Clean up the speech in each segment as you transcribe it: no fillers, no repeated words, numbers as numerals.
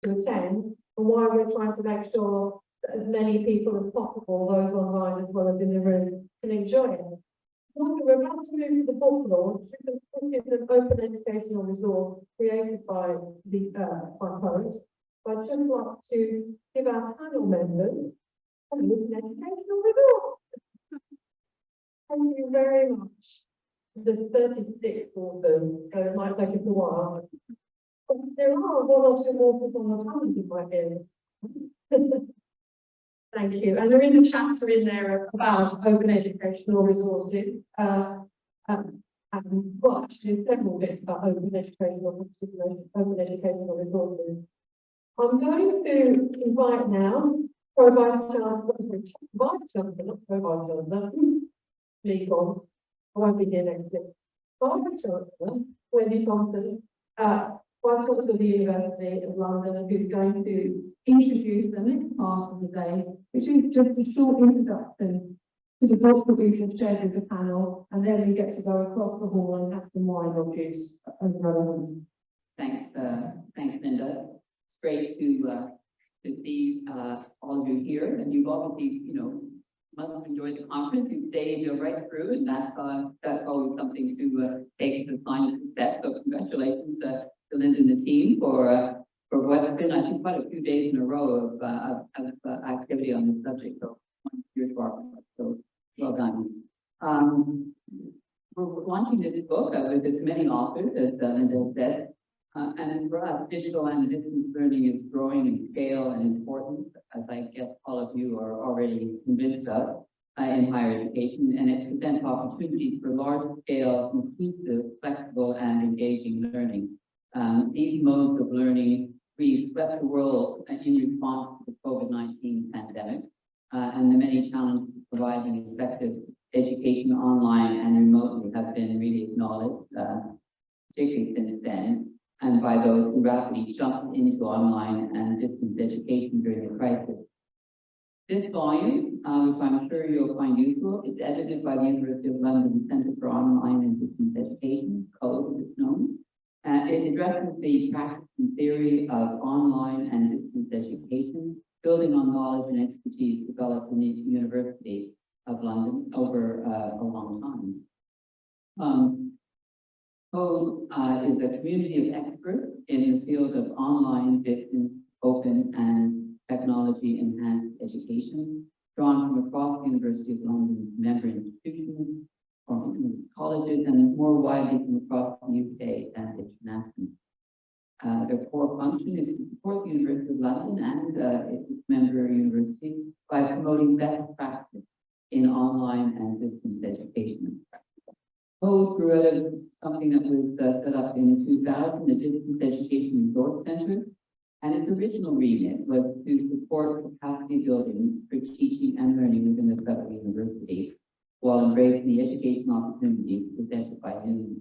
to attend, and why we're trying to make sure that as many people as possible, those online as well as in the room, can enjoy it. We're about to move to the book launch, which is an open educational resource created by the Code. So I'd just like to give our panel members an open educational resource. Thank you very much. There's 36 authors, so it might take us a while. But there are one or two authors on the panel you might hear. Thank you. And there is a chapter in there about open educational resources. Well, actually, several bits about open educational resources. I'm going to invite now Pro Vice Chancellor, not Pro Vice Chancellor, legal. I won't be here next week. Vice Chancellor, Wendy Thompson, Vice Chancellor of the University of London, who's going to introduce the next part of the day, which is just a short introduction to the books that we've just shared with the panel, and then we get to go across the hall and have some wine or juice as relevant. Thanks, Linda. It's great to see all of you here, and you've obviously, must have enjoyed the conference. You've stayed right through, and that's always something to take as a sign of success. So congratulations to Linda and the team for what's been, I think, quite a few days in a row of activity on this subject. So here's our so well done. We're launching this book with as many authors, as Linda said. And for us, digital and distance learning is growing in scale and importance, as I guess all of you are already convinced of in higher education, and it presents opportunities for large-scale, inclusive, flexible, and engaging learning. These modes of learning really swept the world in response to the COVID-19 pandemic and the many challenges of providing effective education online and remotely have been really acknowledged, particularly since then, and by those who rapidly jumped into online and distance education during the crisis. This volume, which I'm sure you'll find useful, is edited by the University of London Centre for Online and Distance Education, CODE as it's known. It addresses the practice and theory of online and distance education, building on knowledge and expertise developed in the University of London over a long time. CODE is a community of experts in the field of online, distance, open, and technology-enhanced education, drawn from across the University of London's member institutions, from colleges, and more widely from across the UK and internationally. Their core function is to support the University of London and its member universities by promoting best practice in online and distance education. CODE grew out of something that was set up in 2000, the Distance Education Resource Centre, and its original remit was to support capacity building for teaching and learning within the federal university, while embracing the educational opportunities presented by new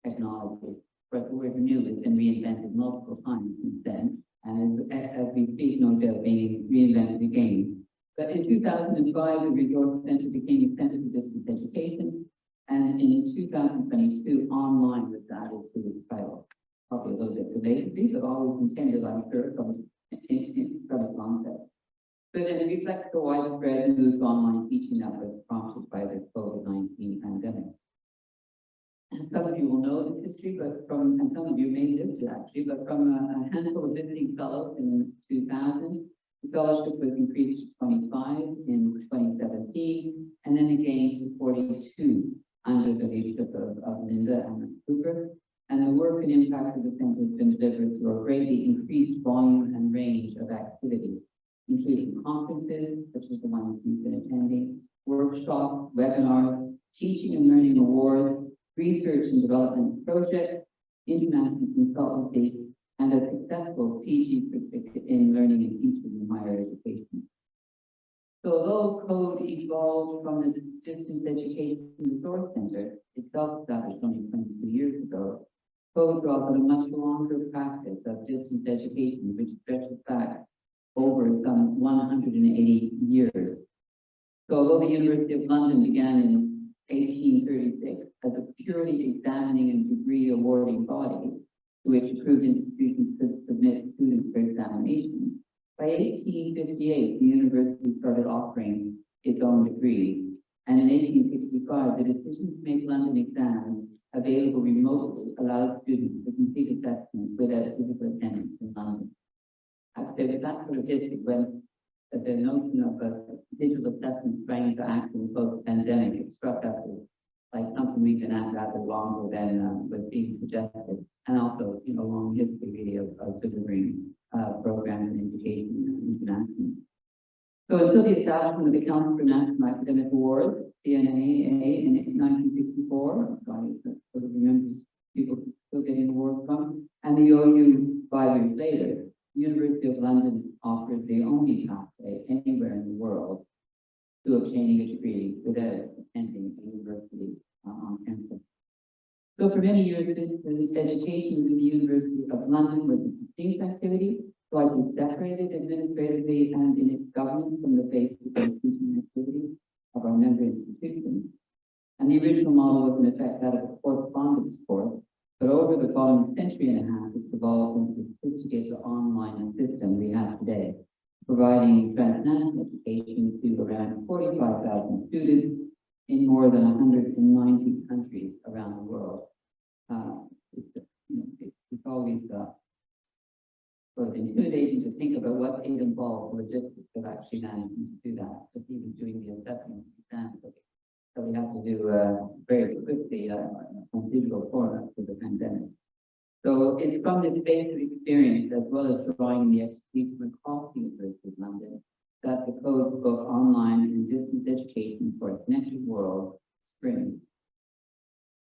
technologies. But the word new has been reinvented multiple times since then, and as we speak, no doubt being reinvented again. But in 2005, the Resource Centre became a Centre for Distance Education, and in 2022, online was added to its title. Probably a little bit delayedly, but always intended, I'm sure, from the concept. But it reflects the widespread move to online teaching that was prompted by the COVID-19 pandemic. And some of you will know this history, and some of you may live it actually, but from a handful of visiting fellows in 2000, the fellowship was increased to 25 in 2017, and then again to 42 under the leadership of Linda and Cooper. And the work and impact of the Centre has been delivered through a greatly increased volume and range of activities, including conferences, such as the ones you've been attending, workshops, webinars, teaching and learning awards, research and development projects, international consultancy, and a successful PG certificate in learning and teaching in higher education. So although CODE evolved from the Distance Education Resource Centre, itself established only 22 years ago, CODE draws on a much longer practice of distance education, which stretches back over some 180 years. So although the University of London began in 1836 as a purely examining and degree awarding body, to which approved institutions could admit students for examination. By 1858, the university started offering its own degree, and in 1865, the decision to make London exams available remotely allowed students to complete assessments without physical attendance in London. There was that sort of history when the notion of a digital assessment sprang into action post-pandemic. It struck us as like something we can add rather longer than was being suggested, and also, you know, a long history really of delivering programs in education internationally. So until the establishment of the Council for National Academic Awards, CNAA, in 1964, so I sort of remember people still getting awards from, and the OU 5 years later, the University of London offers the only pathway anywhere in the world to obtaining a degree without attending a university on campus. So for many years, education within the University of London was a distinct activity, slightly separated administratively and in its governance from the face-to-face teaching activity of our member institutions. And the original model was in effect that of a correspondence course, but over the following century and a half, it's evolved into the sophisticated online system we have today, providing transnational education to around 45,000 students in more than 190 countries around the world. It's always sort of intimidating to think about what it involves, the logistics of actually managing to do that, just even doing the assessment exams that we have to do very quickly on digital format for the pandemic. So it's from this base of experience, as well as drawing the expertise from across the University of London, that the Code's book Online and Distance Education for a Connected World springs.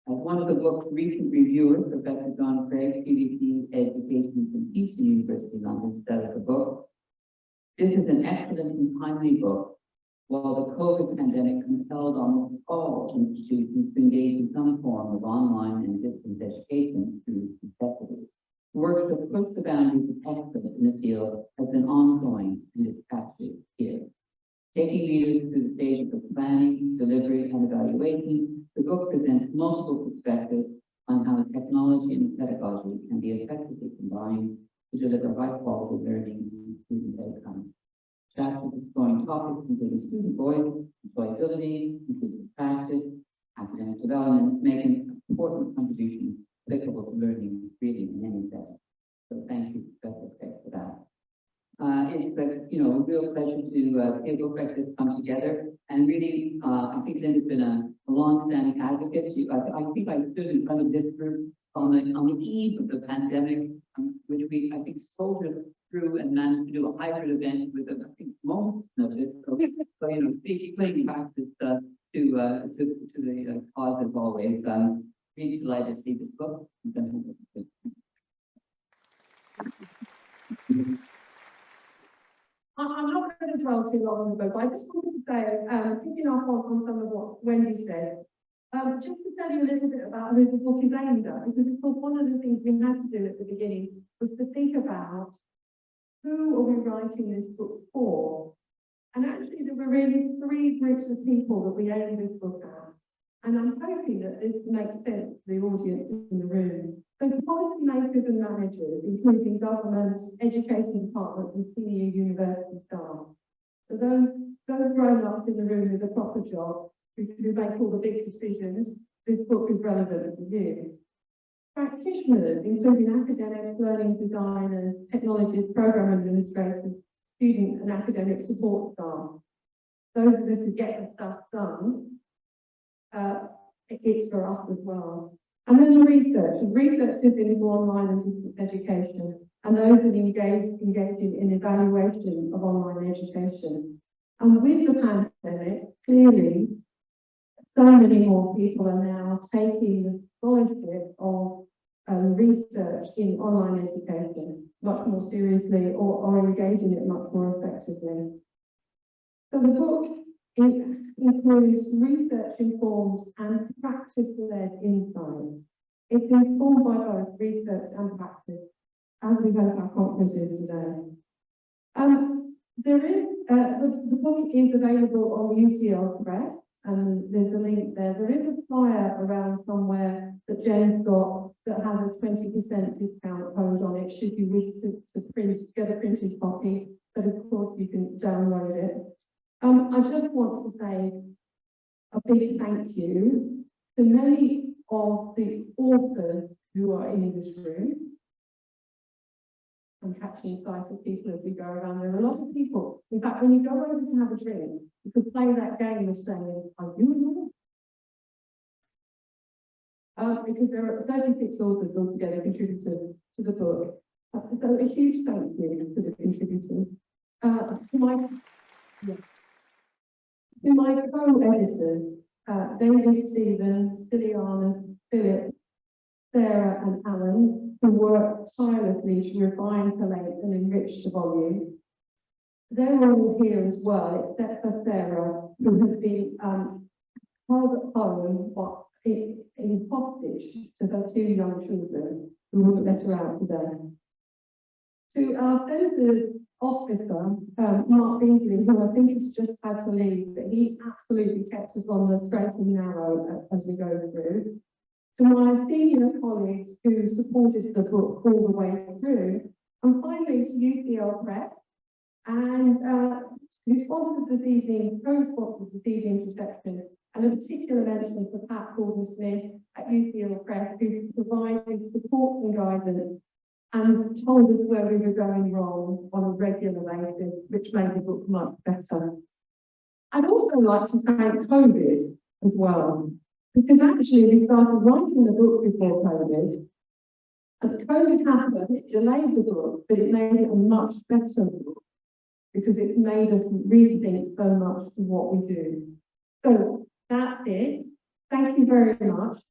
As one of the book's recent reviewers, Professor John Craig, QVC Education from Eastern University London, said of the book, "This is an excellent and timely book. While the COVID pandemic compelled almost all institutions to engage in some form of online and distance education through necessity, work to push the boundaries of excellence in the field has been ongoing and is actually here. Taking readers through the stages of planning, delivery, and evaluation, the book presents multiple perspectives on how technology and pedagogy can be effectively combined to deliver high-quality learning and student outcomes. Chapters exploring topics including student voice, employability, inclusive practice, academic development, make an important contribution applicable to learning really in any setting." So thank you, Professor Craig, for that. It's a real pleasure to see a book like this come together. And really, I think Linda's been a long-standing advocate. I think I stood in front of this group on the eve of the pandemic, which we, I think, soldiered through and managed to do a hybrid event with, I think, moments notice. So speaking back to the cause as always. Really delighted to see this book. I'm not going to dwell too long on the book, but I just wanted to say, picking up on some of what Wendy said, just to tell you a little bit about who the book is aimed at, because of course one of the things we had to do at the beginning was to think about who are we writing this book for? And actually there were really three groups of people that we aimed this book at. And I'm hoping that this makes sense to the audience in the room. So policymakers and managers, including governments, education departments and senior university staff. So those grown-ups in the room with a proper job who make all the big decisions, this book is relevant for you. Practitioners, including academics, learning designers, technologists, program administrators, student and academic support staff. Those of us who get the stuff done, it's for us as well. And then the researchers into online and distance education, and those that engage in evaluation of online education. And with the pandemic, clearly, so many more people are now taking the scholarship of research in online education much more seriously or engaging it much more effectively. So the book includes research-informed and practice-led insight. It's informed by both research and practice, as we've had at our conferences today. The book is available on UCL Press, and there's a link there. There is a flyer around somewhere that Jen's got that has a 20% discount code on it, should you wish to get a printed copy, but of course you can download it. I just want to say a big thank you to many of the authors who are in this room. I'm catching sight of people as we go around. There are a lot of people. In fact, when you go over to have a drink, you could play that game of saying, "Are you an author?" Because there are 36 authors altogether contributed to the book. So a huge thank you to the contributors. To my co-editors, David, Stephen, Ciliana, Philip, Sarah and Alan, who worked tirelessly to refine, collate and enrich the volume. They're all here as well, except for Sarah, who has been held at home but in hostage to her 2 young children, who wouldn't let her out today. To our census officer, Mark Beasley, who I think has just had to leave, but he absolutely kept us on the straight and narrow as we go through. To my senior colleagues who supported the book all the way through, and finally to UCL Press, and who sponsored this evening, co-sponsored this evening's reception, and a particular mention to Pat Gordon-Smith at UCL Press, who provided support and guidance and told us where we were going wrong on a regular basis, which made the book much better. I'd also like to thank COVID as well, because actually we started writing the book before COVID. And COVID happened, it delayed the book, but it made it a much better book, because it made us rethink so much of what we do. So that's it. Thank you very much.